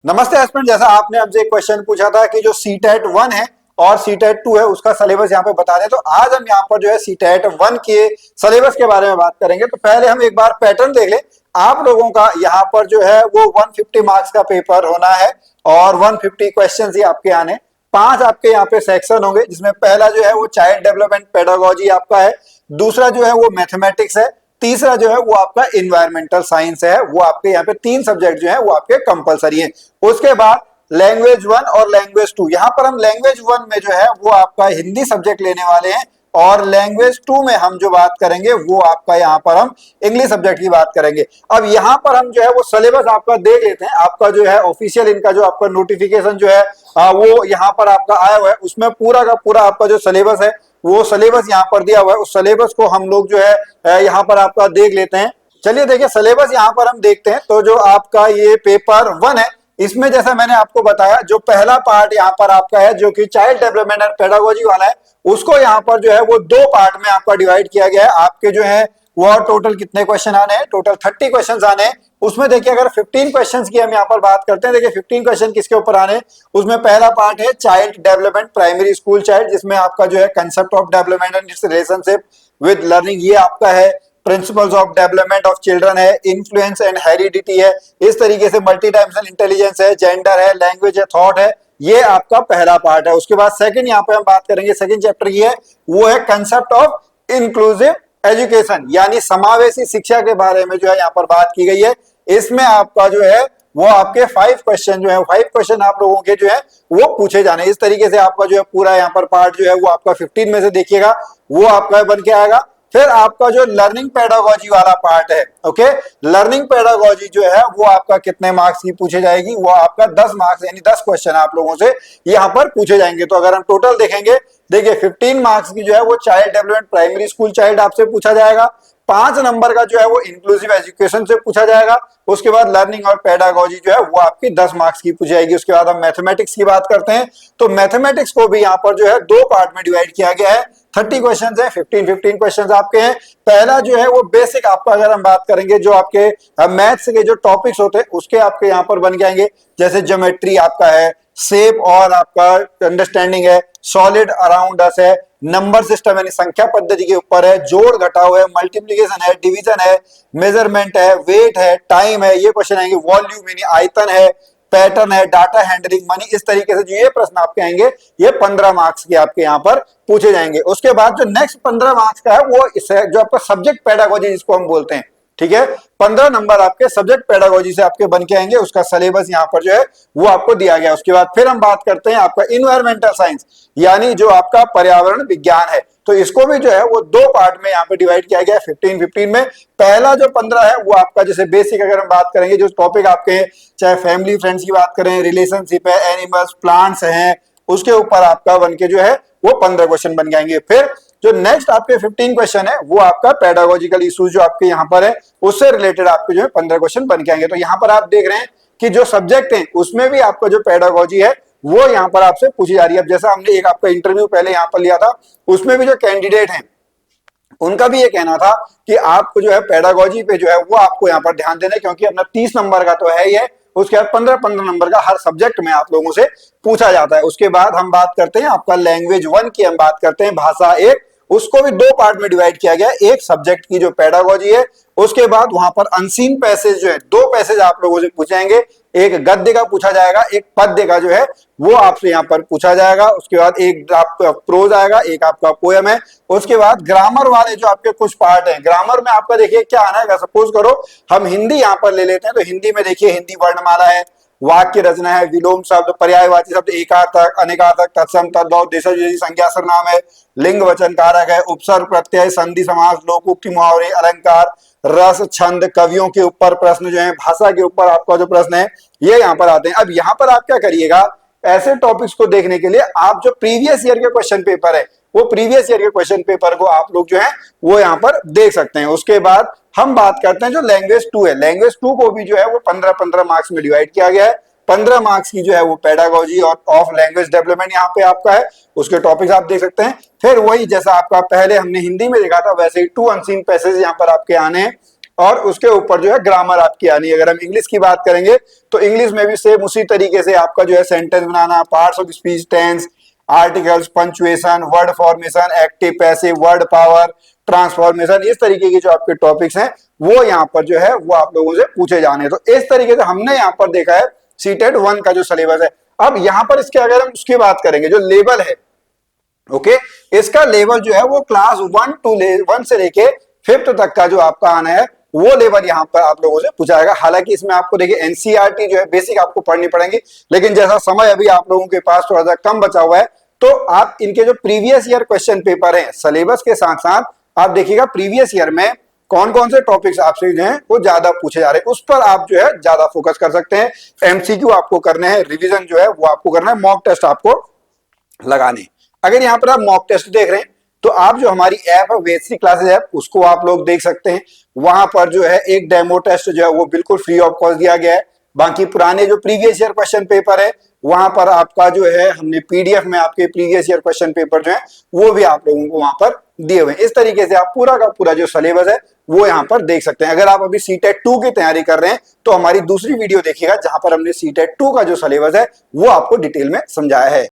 नमस्ते हस्बैंड, जैसा आपने हमसे एक क्वेश्चन पूछा था कि जो सी टेट 1 है और सी टेट 2 है उसका सिलेबस यहाँ पे बता दें, तो आज हम यहाँ पर जो है सी टेट 1 के सिलेबस के बारे में बात करेंगे। तो पहले हम एक बार पैटर्न देख लें। आप लोगों का यहाँ पर जो है वो 150 मार्क्स का पेपर होना है और 150 क्वेश्चन ही आपके आने। 5 आपके यहाँ पे सेक्शन होंगे, जिसमें पहला जो है वो चाइल्ड डेवलपमेंट पेडागोजी आपका है, दूसरा जो है वो मैथमेटिक्स है, तीसरा जो है वो आपका इन्वायरमेंटल साइंस है। वो आपके यहाँ पे 3 सब्जेक्ट जो है वो आपके कंपलसरी है। उसके बाद लैंग्वेज 1 और लैंग्वेज 2, यहाँ पर हम लैंग्वेज 1 में जो है वो आपका हिंदी सब्जेक्ट लेने वाले हैं और लैंग्वेज 2 में हम जो बात करेंगे वो आपका यहाँ पर हम इंग्लिश सब्जेक्ट की बात करेंगे। अब यहाँ पर हम जो है वो सिलेबस आपका देख लेते हैं। आपका जो है ऑफिशियल इनका जो आपका नोटिफिकेशन जो है वो यहाँ पर आपका आया हुआ है, उसमें पूरा का पूरा आपका जो सिलेबस है वो सिलेबस यहाँ पर दिया हुआ है। उस सिलेबस को हम लोग जो है यहाँ पर आपका देख लेते हैं। चलिए देखिए, सिलेबस यहाँ पर हम देखते हैं। तो जो आपका ये पेपर 1 है, इसमें जैसा मैंने आपको बताया, जो पहला पार्ट यहाँ पर आपका है जो कि चाइल्ड डेवलपमेंट एंड पेडागोजी वाला है, उसको यहाँ पर जो है वो 2 पार्ट में आपका डिवाइड किया गया है। आपके जो है वो टोटल कितने क्वेश्चन आने हैं? टोटल 30 क्वेश्चन आने हैं। उसमें देखिए, अगर 15 क्वेश्चंस की हम यहाँ पर बात करते हैं, देखिए 15 क्वेश्चन किसके ऊपर आने हैं। उसमें पहला पार्ट है child development primary school child, जिसमें आपका जो है concept of development and it's relationship with learning, ये आपका है। Principles of development of children है, इन्फ्लुएंस एंड हेरिडिटी है, इस तरीके से मल्टी डायमेंशनल इंटेलिजेंस है, जेंडर है, लैंग्वेज है, थॉट है। ये आपका पहला पार्ट है। उसके बाद सेकंड यहाँ पे हम बात करेंगे, सेकंड चैप्टर की है, वो है कंसेप्ट ऑफ इंक्लूसिव एजुकेशन, यानी समावेशी शिक्षा के बारे में जो है यहाँ पर बात की गई है। इसमें आपका जो है वो आपके 5 क्वेश्चन जो है 5 क्वेश्चन आप लोगों के जो है वो पूछे जाने। इस तरीके से आपका जो है पूरा यहाँ पर पार्ट जो है वो आपका 15 में से देखिएगा वो आपका बन के आएगा। फिर आपका जो लर्निंग पेडागोजी वाला पार्ट है, ओके, लर्निंग पेडागोजी जो है वो आपका कितने मार्क्स की पूछे जाएगी? वो आपका 10 मार्क्स, यानी 10 क्वेश्चन आप लोगों से यहाँ पर पूछे जाएंगे। तो अगर हम टोटल देखेंगे, देखिए 15 मार्क्स की जो है वो child development primary school child आपसे पूछा जाएगा, 5 नंबर का जो है वो इंक्लूसिव एजुकेशन से पूछा जाएगा। उसके बाद लर्निंग और पेडागोजी जो है वो आपकी 10 मार्क्स की पूछी जाएगी। उसके बाद हम मैथमेटिक्स की बात करते हैं, तो मैथमेटिक्स को भी यहाँ पर जो है 2 पार्ट में डिवाइड किया गया है। 30 क्वेश्चन है, 15 क्वेश्चन आपके हैं। पहला जो है वो बेसिक आपका, अगर हम बात करेंगे जो आपके मैथ्स के जो टॉपिक्स होते हैं उसके आपके यहाँ पर बन जाएंगे, जैसे ज्योमेट्री आपका है, शेप और आपका अंडरस्टैंडिंग है, सॉलिड अराउंड अस है, नंबर सिस्टम यानी संख्या पद्धति के ऊपर है, जोड़ घटाव है, मल्टीप्लिकेशन है, डिवीजन है, मेजरमेंट है, वेट है, टाइम है, ये क्वेश्चन आएंगे, वॉल्यूम यानी आयतन है, पैटर्न है, डाटा हैंडलिंग मनी। इस तरीके से जो ये प्रश्न आपके आएंगे ये 15 मार्क्स के आपके यहाँ पर पूछे जाएंगे। उसके बाद जो नेक्स्ट 15 मार्क्स का है वो जो आपका सब्जेक्ट पेडागोजी जिसको हम बोलते हैं, ठीक है, 15 नंबर आपके सब्जेक्ट पेडागोजी से आपके बन के आएंगे। उसका सिलेबस यहाँ पर जो है वो आपको दिया गया। उसके बाद फिर हम बात करते हैं आपका इन्वायरमेंटल साइंस, यानी जो आपका पर्यावरण विज्ञान है, तो इसको भी जो है वो 2 पार्ट में यहाँ पे डिवाइड किया गया है 15 में। पहला जो 15 है वो आपका जैसे बेसिक अगर हम बात करेंगे, जो टॉपिक आपके हैं, चाहे फैमिली फ्रेंड्स की बात करें, रिलेशनशिप है, एनिमल्स, प्लांट्स हैं, उसके ऊपर आपका बन के जो है वो 15 क्वेश्चन बन जाएंगे। फिर जो नेक्स्ट आपके 15 क्वेश्चन है वो आपका पेडागोजिकल इश्यूज जो आपके यहाँ पर है उससे रिलेटेड आपके जो है 15 क्वेश्चन बन के आएंगे। तो यहाँ पर आप देख रहे हैं कि जो सब्जेक्ट है उसमें भी आपका जो पेडागोजी है वो यहाँ पर आपसे पूछी जा रही है। अब जैसा हमने एक आपका इंटरव्यू पहले यहाँ पर लिया था, उसमें भी जो कैंडिडेट हैं उनका भी ये कहना था कि आपको जो है पेडागोजी पे जो है वो आपको यहाँ पर ध्यान देना है, क्योंकि अपना 30 नंबर का तो है ही है, उसके बाद 15 नंबर का हर सब्जेक्ट में आप लोगों से पूछा जाता है। उसके बाद हम बात करते हैं आपका लैंग्वेज 1 की, हम बात करते हैं भाषा 1, उसको भी 2 पार्ट में डिवाइड किया गया है। एक सब्जेक्ट की जो पेडागोजी है, उसके बाद वहां पर अनसीन पैसेज जो है 2 पैसेज आप लोगों से पूछेंगे, एक गद्य का पूछा जाएगा, एक पद्य का जो है वो आपसे यहाँ पर पूछा जाएगा। उसके बाद एक आपका प्रोज आएगा, एक आपका पोयम है। उसके बाद ग्रामर वाले जो आपके कुछ पार्ट हैं, ग्रामर में आपका देखिए क्या आना है, सपोज करो हम हिंदी यहाँ पर ले लेते हैं, तो हिंदी में देखिए हिंदी वर्णमाला है, वाक्य रचना है, विलोम शब्द, पर्यायवाची शब्द, एकार्थक, अनेकार्थक, तत्सम, तद्भव, देशज जैसी संज्ञा सर्वनाम है, लिंग वचन कारक है, उपसर्ग, प्रत्यय, संधि, समास, लोकोक्ति, मुहावरे, अलंकार, रस, छंद, कवियों के ऊपर प्रश्न जो है, भाषा के ऊपर आपका जो प्रश्न है ये यहाँ पर आते हैं। अब यहाँ पर आप क्या करिएगा, ऐसे टॉपिक्स को देखने के लिए आप जो प्रीवियस ईयर के क्वेश्चन पेपर है वो प्रीवियस ईयर के क्वेश्चन पेपर को आप लोग जो है वो यहाँ पर देख सकते हैं। उसके बाद हम बात करते हैं जो लैंग्वेज 2 है, लैंग्वेज 2 को भी जो है वो 15 मार्क्स में डिवाइड किया गया है। 15 मार्क्स की जो है वो पेडागोजी और ऑफ लैंग्वेज डेवलपमेंट यहाँ पे आपका है, उसके टॉपिक्स आप देख सकते हैं। फिर वही जैसा आपका पहले हमने हिंदी में देखा था वैसे ही 2 अनसीन पैसेज यहाँ पर आपके आने हैं। और उसके ऊपर जो है ग्रामर आपकी आनी है। अगर हम इंग्लिश की बात करेंगे तो इंग्लिश में भी सेम उसी तरीके से आपका जो है सेंटेंस बनाना, parts of speech, tense, articles, punctuation, word formation, active passive, word power, transformation, इस तरीके के जो आपके टॉपिक्स हैं वो यहाँ पर जो है वो आप लोगों से पूछे जाने हैं। तो इस तरीके से हमने यहाँ पर देखा है सीटेट 1 का जो सिलेबस है। अब यहाँ पर इसके अगर हम उसकी बात करेंगे जो लेवल है, ओके, इसका लेवल जो है वो क्लास 1 से लेके 5th तक का जो आपका आना है वो लेवल यहाँ पर आप लोगों से पूछा जाएगा। हालांकि इसमें आपको देखिए एनसीईआरटी जो है बेसिक आपको पढ़नी पड़ेगी, लेकिन जैसा समय अभी आप लोगों के पास थोड़ा सा कम बचा हुआ है तो आप इनके जो प्रीवियस ईयर क्वेश्चन पेपर है सिलेबस के साथ साथ आप देखिएगा प्रीवियस ईयर में कौन कौन से टॉपिक्स आपसे जो हैं वो ज्यादा पूछे जा रहे हैं, उस पर आप जो है ज्यादा फोकस कर सकते हैं। एमसीक्यू आपको करने हैं, रिवीजन जो है वो आपको करना है, मॉक टेस्ट आपको लगाने। अगर यहाँ पर आप मॉक टेस्ट देख रहे हैं तो आप जो हमारी ऐप है वेदश्री क्लासेस ऐप उसको आप लोग देख सकते हैं। वहां पर जो है एक डेमो टेस्ट जो है वो बिल्कुल फ्री ऑफ कॉस्ट दिया गया है। बाकी पुराने जो प्रीवियस ईयर क्वेश्चन पेपर है वहां पर आपका जो है हमने पीडीएफ में आपके प्रीवियस ईयर क्वेश्चन पेपर जो है वो भी आप लोगों को वहां पर दिए हुए हैं। इस तरीके से आप पूरा का पूरा जो सिलेबस है वो यहाँ पर देख सकते हैं। अगर आप अभी सीटेट 2 की तैयारी कर रहे हैं तो हमारी दूसरी वीडियो देखिएगा जहां पर हमने सीटेट 2 का जो सिलेबस है वो आपको डिटेल में समझाया है।